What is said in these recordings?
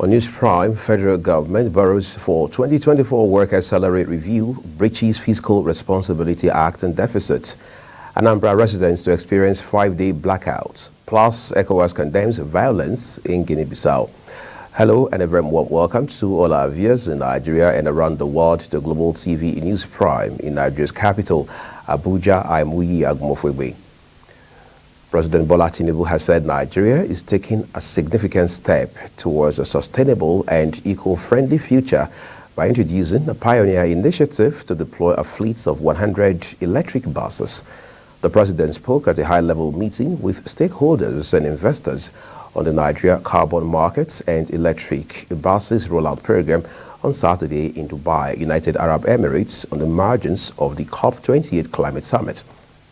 On News Prime, federal government borrows for 2024 worker salary review, breaches Fiscal Responsibility Act and deficits. Anambra residents to experience 5-day blackouts. Plus, ECOWAS condemns violence in Guinea-Bissau. Hello and a very warm welcome to all our viewers in Nigeria and around the world to Global TV News Prime in Nigeria's capital, Abuja. I'm Muyi Agumofwebe. President Bola Tinubu has said Nigeria is taking a significant step towards a sustainable and eco-friendly future by introducing a pioneer initiative to deploy a fleet of 100 electric buses. The president spoke at a high-level meeting with stakeholders and investors on the Nigeria carbon markets and electric buses rollout program on Saturday in Dubai, United Arab Emirates, on the margins of the COP28 Climate Summit.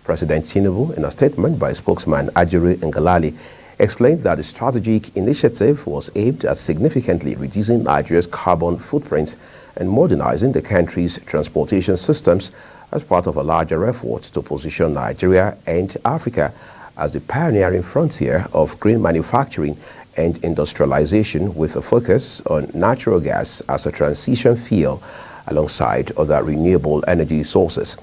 President Tinubu, in a statement by spokesman Ajuri Ngalali, explained that the strategic initiative was aimed at significantly reducing Nigeria's carbon footprint and modernizing the country's transportation systems as part of a larger effort to position Nigeria and Africa as the pioneering frontier of green manufacturing and industrialization, with a focus on natural gas as a transition fuel alongside other renewable energy sources.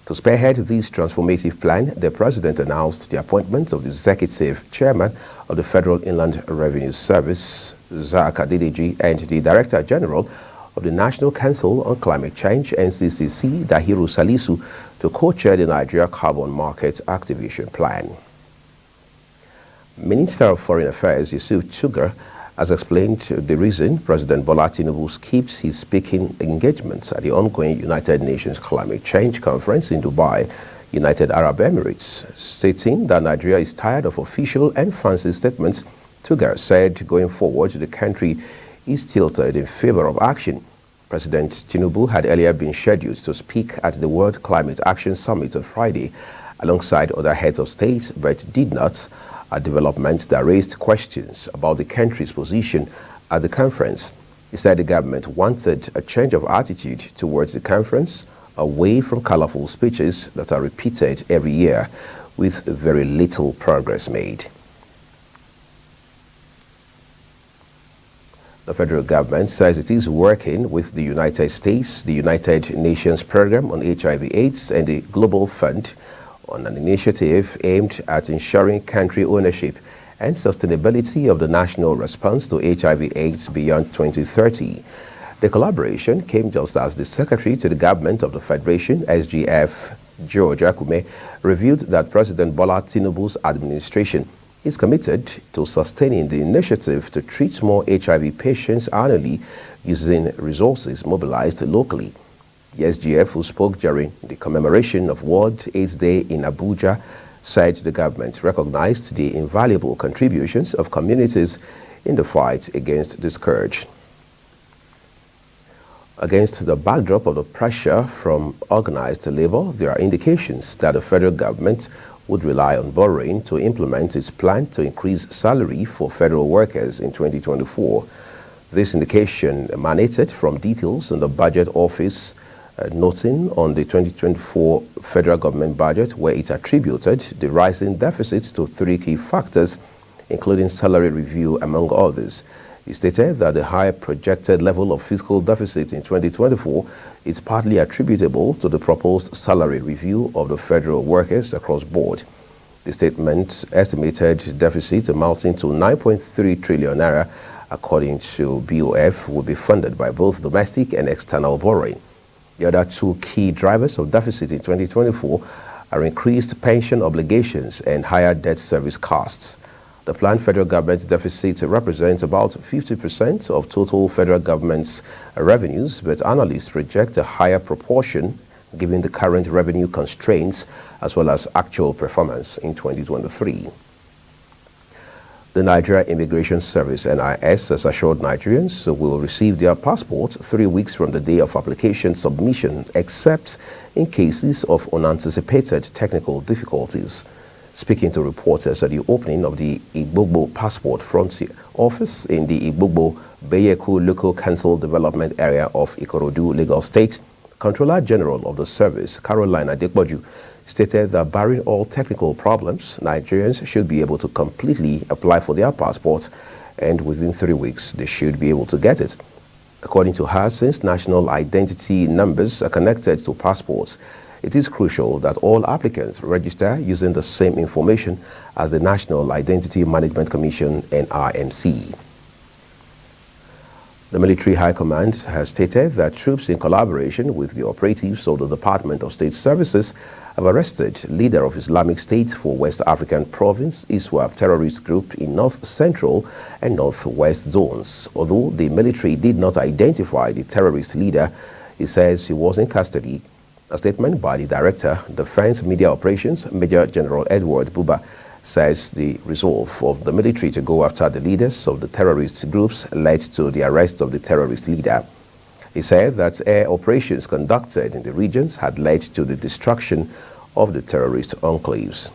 To spearhead this transformative plan, the president announced the appointment of the executive chairman of the Federal Inland Revenue Service, Zaka Dideji, and the director general of the National Council on Climate Change, NCCC, Dahiru Salisu, to co-chair the Nigeria Carbon Market Activation Plan. Minister of Foreign Affairs Yusuf Chugar has explained the reason President Bola Tinubu skipped his speaking engagements at the ongoing United Nations Climate Change Conference in Dubai, United Arab Emirates. Stating that Nigeria is tired of official and fancy statements, Chugar said going forward the country is tilted in favor of action. President Tinubu had earlier been scheduled to speak at the World Climate Action Summit on Friday alongside other heads of state, but did not, a development that raised questions about the country's position at the conference. He said the government wanted a change of attitude towards the conference, away from colorful speeches that are repeated every year with very little progress made. The federal government says it is working with the United States, the United Nations Program on HIV/AIDS, and the Global Fund on an initiative aimed at ensuring country ownership and sustainability of the national response to HIV/AIDS beyond 2030. The collaboration came just as the Secretary to the Government of the Federation, SGF, George Akume, revealed that President Bola Tinubu's administration is committed to sustaining the initiative to treat more HIV patients annually using resources mobilized locally. The SGF, who spoke during the commemoration of World AIDS Day in Abuja, said the government recognized the invaluable contributions of communities in the fight against the scourge. Against the backdrop of the pressure from organized labor, there are indications that the federal government would rely on borrowing to implement its plan to increase salary for federal workers in 2024. This indication emanated from details in the Budget Office noting on the 2024 federal government budget, where it attributed the rising deficits to three key factors, including salary review, among others. He stated that the high projected level of fiscal deficit in 2024 is partly attributable to the proposed salary review of the federal workers across board. The statement estimated deficit amounting to 9.3 trillion naira, according to BOF, will be funded by both domestic and external borrowing. The other two key drivers of deficit in 2024 are increased pension obligations and higher debt service costs. The planned federal government deficit represents about 50% of total federal government's revenues, but analysts project a higher proportion given the current revenue constraints as well as actual performance in 2023. The Nigeria Immigration Service, NIS, has assured Nigerians who will receive their passport 3 weeks from the day of application submission, except in cases of unanticipated technical difficulties. Speaking to reporters at the opening of the Igbogbo Passport Frontier office in the Igbogbo Beyeku Local Council Development Area of Ikorodu, Lagos State, Controller General of the service, Caroline Adekboju, stated that barring all technical problems, Nigerians should be able to completely apply for their passports, and within 3 weeks they should be able to get it. According to her, since national identity numbers are connected to passports, it is crucial that all applicants register using the same information as the National Identity Management Commission, NIMC. The Military High Command has stated that troops, in collaboration with the operatives of the Department of State Services, have arrested leader of Islamic State for West African Province, ISWAP terrorist group in North Central and Northwest zones. Although the military did not identify the terrorist leader, it says he was in custody. A statement by the Director, Defense Media Operations, Major General Edward Buba, says the resolve of the military to go after the leaders of the terrorist groups led to the arrest of the terrorist leader. He said that air operations conducted in the regions had led to the destruction of the terrorist enclaves.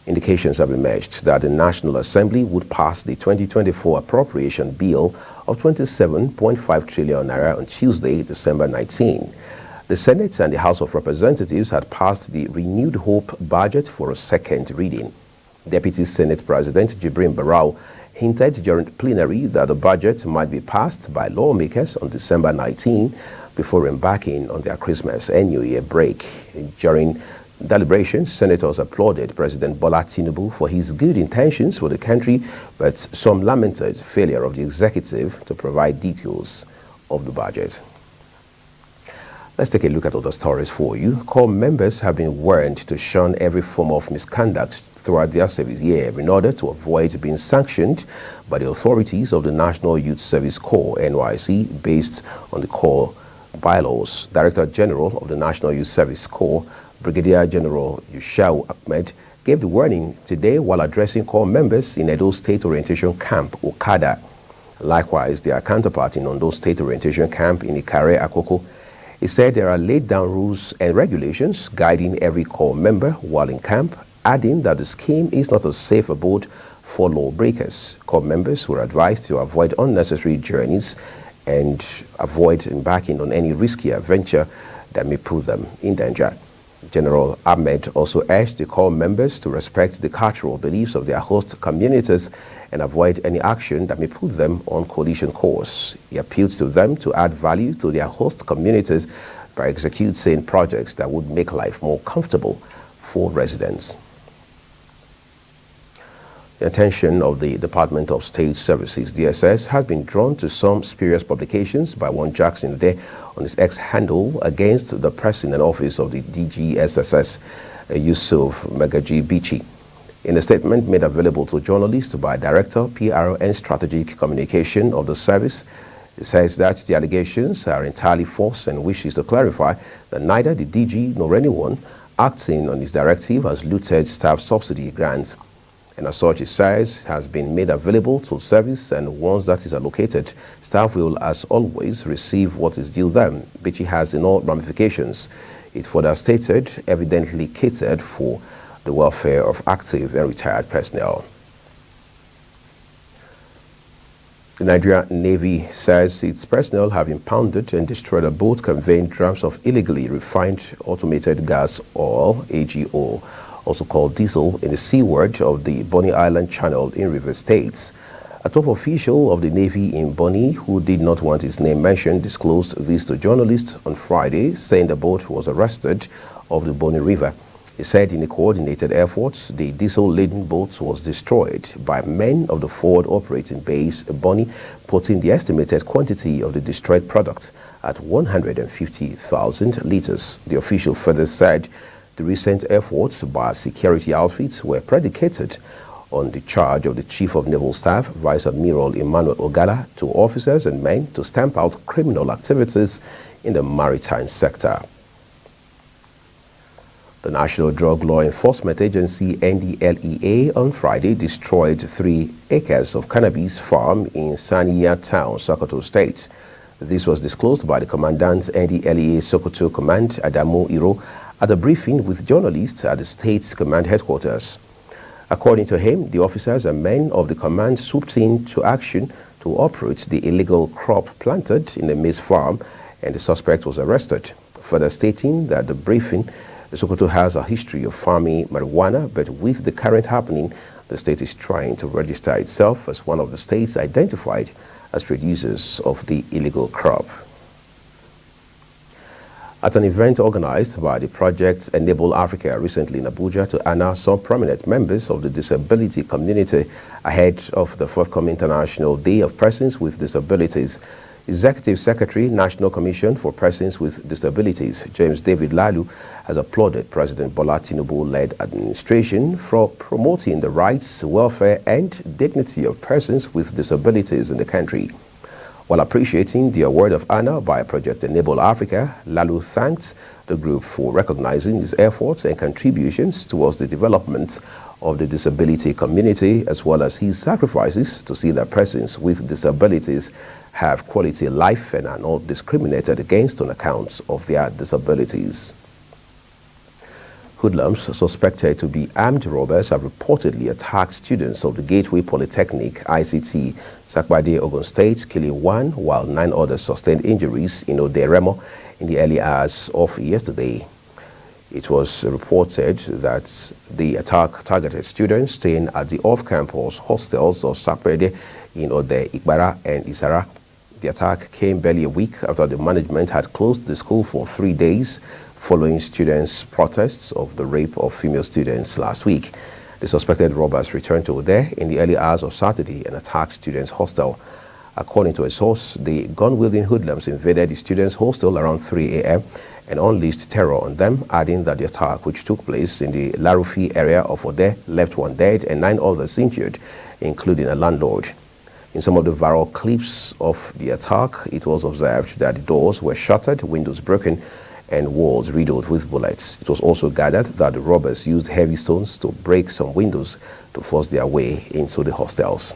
Indications have emerged that the National Assembly would pass the 2024 appropriation bill of 27.5 trillion naira on Tuesday, December 19. The Senate and the House of Representatives had passed the Renewed Hope budget for a second reading. Deputy Senate President Jibrin Barau hinted during plenary that the budget might be passed by lawmakers on December 19 before embarking on their Christmas and New Year break. During deliberations, senators applauded President Bola Tinubu for his good intentions for the country, but some lamented failure of the executive to provide details of the budget. Let's take a look at other stories for you. Corps members have been warned to shun every form of misconduct throughout their service year in order to avoid being sanctioned by the authorities of the National Youth Service Corps, NYSC, based on the Corps bylaws. Director General of the National Youth Service Corps, Brigadier General Yushau Ahmed, gave the warning today while addressing Corps members in Edo State Orientation Camp, Okada. Likewise, their counterpart in Ondo State Orientation Camp in Ikare, Akoko. He said there are laid down rules and regulations guiding every Corps member while in camp, adding that the scheme is not a safe abode for lawbreakers. Corps members were advised to avoid unnecessary journeys and avoid embarking on any riskier venture that may put them in danger. General Ahmed also urged the Corps members to respect the cultural beliefs of their host communities and avoid any action that may put them on collision course. He appealed to them to add value to their host communities by executing projects that would make life more comfortable for residents. The attention of the Department of State Services, DSS, has been drawn to some spurious publications by one Jackson Ade on his ex-handle against the President Office of the DGSSS, Yusuf Magaji Bichi. In a statement made available to journalists by Director, PR and Strategic Communication of the service, it says that the allegations are entirely false and wishes to clarify that neither the DG nor anyone acting on his directive has looted staff subsidy grants. And as such, it says, has been made available to service, and once that is allocated, staff will, as always, receive what is due them, which it has in all ramifications. It further stated, evidently catered for the welfare of active and retired personnel. The Nigerian Navy says its personnel have impounded and destroyed a boat conveying drums of illegally refined automated gas oil, AGO, also called diesel, in the seaward of the Bonny Island Channel in Rivers State. A top official of the Navy in Bonny, who did not want his name mentioned, disclosed this to journalists on Friday, saying the boat was arrested off the Bonny River. He said in a coordinated effort, the diesel-laden boat was destroyed by men of the Forward Operating Base, Bonny, putting the estimated quantity of the destroyed product at 150,000 liters. The official further said the recent efforts by security outfits were predicated on the charge of the Chief of Naval Staff, Vice Admiral Emmanuel Ogala, to officers and men to stamp out criminal activities in the maritime sector. The National Drug Law Enforcement Agency, NDLEA, on Friday destroyed 3 acres of cannabis farm in Saniya Town, Sokoto State. This was disclosed by the Commandant NDLEA Sokoto Command, Adamu Iro, at a briefing with journalists at the state's command headquarters. According to him, the officers and men of the command swooped into action to uproot the illegal crop planted in the maize farm, and the suspect was arrested, further stating that the briefing Sokoto has a history of farming marijuana, but with the current happening, the state is trying to register itself as one of the states identified as producers of the illegal crop. At an event organized by the Project Enable Africa recently in Abuja to honor some prominent members of the disability community ahead of the forthcoming International Day of Persons with Disabilities, Executive Secretary, National Commission for Persons with Disabilities, James David Lalu, has applauded President Bola Tinubu-led administration for promoting the rights, welfare, and dignity of persons with disabilities in the country. While appreciating the award of honor by Project Enable Africa, Lalu thanked the group for recognizing his efforts and contributions towards the development of the disability community, as well as his sacrifices to see that persons with disabilities have quality life and are not discriminated against on account of their disabilities. Hoodlums suspected to be armed robbers have reportedly attacked students of the Gateway Polytechnic ICT, Sakbade, Ogun State, killing one while 9 others sustained injuries in Oderemo in the early hours of yesterday. It was reported that the attack targeted students staying at the off-campus hostels of Sakbade in Ode, Igbara, and Isara. The attack came barely a week after the management had closed the school for 3 days following students' protests of the rape of female students last week. The suspected robbers returned to Ode in the early hours of Saturday and attacked students' hostel. According to a source, the gun-wielding hoodlums invaded the students' hostel around 3 a.m. and unleashed terror on them, adding that the attack, which took place in the Larufi area of Ode, left 1 dead and 9 others injured, including a landlord. In some of the viral clips of the attack, it was observed that the doors were shattered, windows broken, and walls riddled with bullets. It was also gathered that the robbers used heavy stones to break some windows to force their way into the hostels.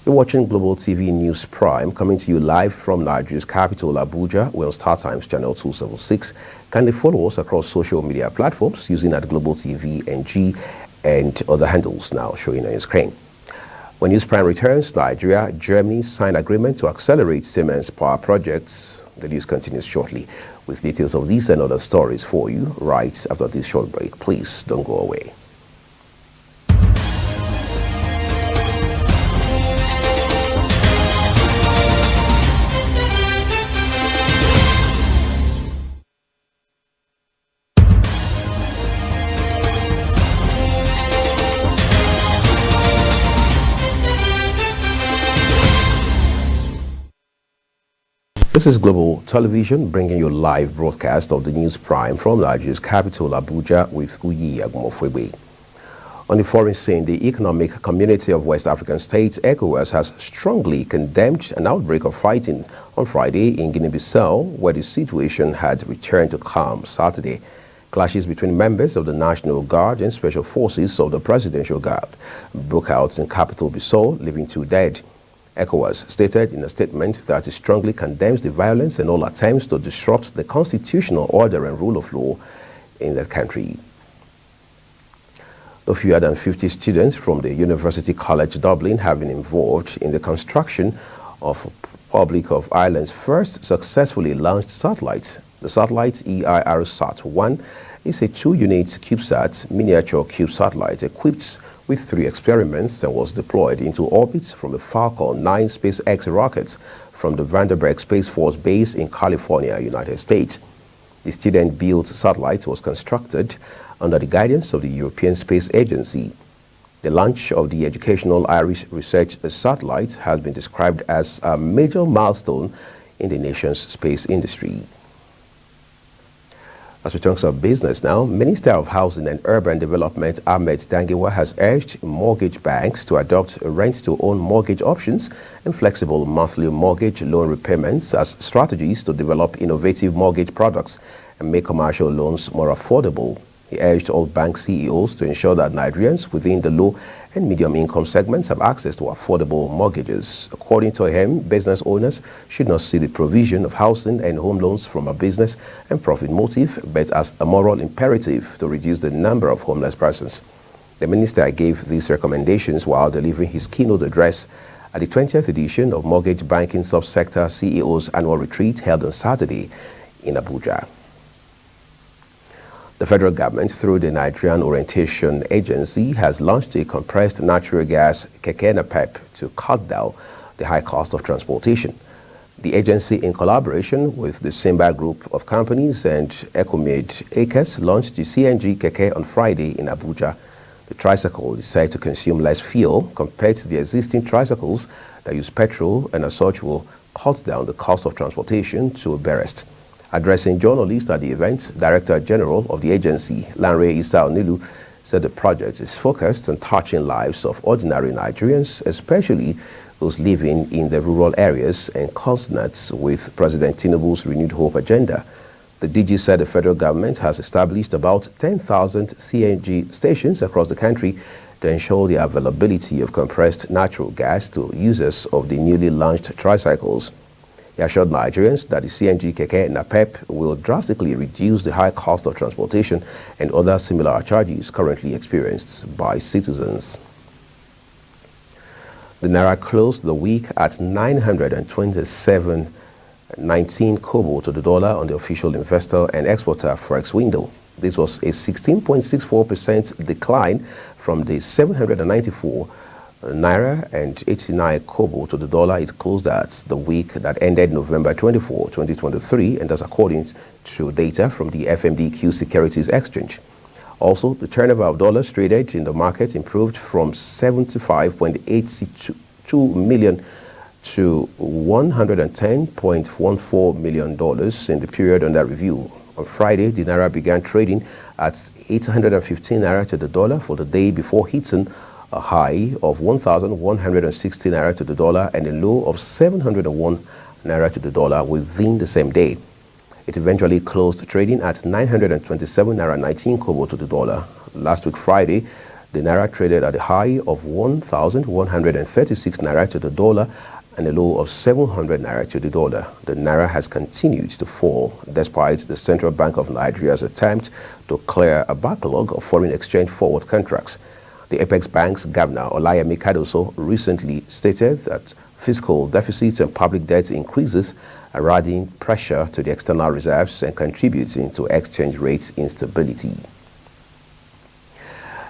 You're watching Global TV News Prime, coming to you live from Nigeria's capital, Abuja. We're on StarTimes channel 276. Kindly follow us across social media platforms using @Global TV NG and other handles now showing on your screen. When News Prime returns, Nigeria, Germany signed agreement to accelerate Siemens power projects. The news continues shortly with details of these and other stories for you right after this short break. Please don't go away. This is Global Television bringing you live broadcast of the News Prime from Nigeria's capital, Abuja, with Uyi Agumofwebe. On the foreign scene, the Economic Community of West African States, ECOWAS, has strongly condemned an outbreak of fighting on Friday in Guinea-Bissau, where the situation had returned to calm Saturday. Clashes between members of the National Guard and Special Forces of the Presidential Guard broke out in capital Bissau, leaving 2 dead. ECOWAS stated in a statement that it strongly condemns the violence and all attempts to disrupt the constitutional order and rule of law in that country. No fewer than 50 students from the University College Dublin have been involved in the construction of Republic of Ireland's first successfully launched satellite. The satellite EIRSat-1 is a 2-unit CubeSat miniature cube satellite equipped with 3 experiments and was deployed into orbit from the Falcon 9 SpaceX rocket from the Vandenberg Space Force Base in California, United States. The student-built satellite was constructed under the guidance of the European Space Agency. The launch of the educational Irish research satellite has been described as a major milestone in the nation's space industry. As we talk about business now, Minister of Housing and Urban Development Ahmed Dangiwa has urged mortgage banks to adopt rent-to-own mortgage options and flexible monthly mortgage loan repayments as strategies to develop innovative mortgage products and make commercial loans more affordable. He urged all bank CEOs to ensure that Nigerians within the low and medium income segments have access to affordable mortgages. According to him, business owners should not see the provision of housing and home loans from a business and profit motive, but as a moral imperative to reduce the number of homeless persons. The minister gave these recommendations while delivering his keynote address at the 20th edition of Mortgage Banking Subsector CEOs Annual Retreat held on Saturday in Abuja. The federal government, through the Nigerian Orientation Agency, has launched a compressed natural gas Keke Napep to cut down the high cost of transportation. The agency, in collaboration with the Simba Group of companies and Ecomed Acres, launched the CNG Keke on Friday in Abuja. The tricycle is said to consume less fuel compared to the existing tricycles that use petrol, and as such will cut down the cost of transportation to barest. Addressing journalists at the event, Director General of the agency, Lanre Issa Onilu, said the project is focused on touching lives of ordinary Nigerians, especially those living in the rural areas, and consonant with President Tinubu's Renewed Hope agenda. The DG said the federal government has established about 10,000 CNG stations across the country to ensure the availability of compressed natural gas to users of the newly launched tricycles. He assured Nigerians that the CNG Keke Napep will drastically reduce the high cost of transportation and other similar charges currently experienced by citizens. The Naira closed the week at 927.19 kobo to the dollar on the official investor and exporter forex window. This was a 16.64% decline from the 794 Naira and 89 kobo to the dollar it closed at the week that ended November 24, 2023, and that's according to data from the FMDQ Securities Exchange. Also, the turnover of dollars traded in the market improved from $75.82 million to $110.14 million in the period under review. On Friday, the Naira began trading at 815 Naira to the dollar for the day before hitting a high of 1,160 Naira to the dollar and a low of 701 Naira to the dollar within the same day. It eventually closed trading at 927 Naira 19 kobo to the dollar. Last week Friday, the Naira traded at a high of 1,136 Naira to the dollar and a low of 700 Naira to the dollar. The Naira has continued to fall despite the Central Bank of Nigeria's attempt to clear a backlog of foreign exchange forward contracts. The Apex Bank's Governor Olayemi Kadoso recently stated that fiscal deficits and public debt increases are adding pressure to the external reserves and contributing to exchange rate instability.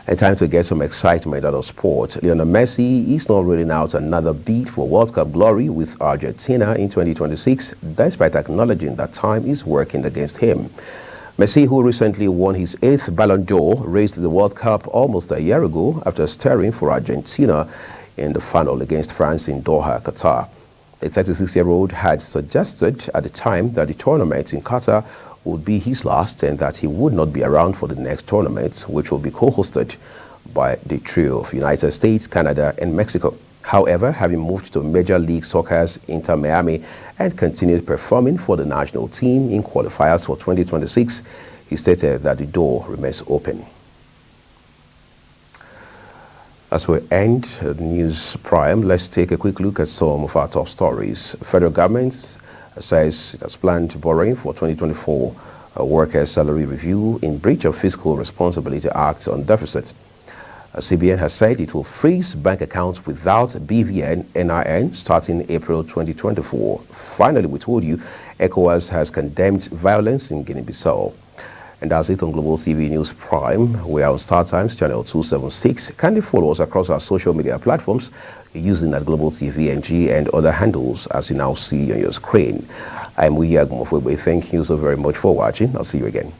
And time to get some excitement out of sport. Lionel Messi is not ruling out another bid for World Cup glory with Argentina in 2026, despite acknowledging that time is working against him. Messi, who recently won his 8th Ballon d'Or, raised the World Cup almost a year ago after starring for Argentina in the final against France in Doha, Qatar. The 36-year-old had suggested at the time that the tournament in Qatar would be his last and that he would not be around for the next tournament, which will be co-hosted by the trio of United States, Canada, and Mexico. However, having moved to Major League Soccer's Inter Miami and continued performing for the national team in qualifiers for 2026, he stated that the door remains open. As we end the news prime, let's take a quick look at some of our top stories. The federal government says it has planned borrowing for 2024 workers' salary review in breach of Fiscal Responsibility Act on deficit. CBN has said it will freeze bank accounts without BVN NIN starting April 2024. Finally, we told you ECOWAS has condemned violence in Guinea-Bissau. And that's it on Global TV News Prime. We are on StarTimes channel 276. Kindly follow us across our social media platforms using that Global TV NG and other handles as you now see on your screen. I'm Wiya Gumofwebe. Thank you so very much for watching. I'll see you again.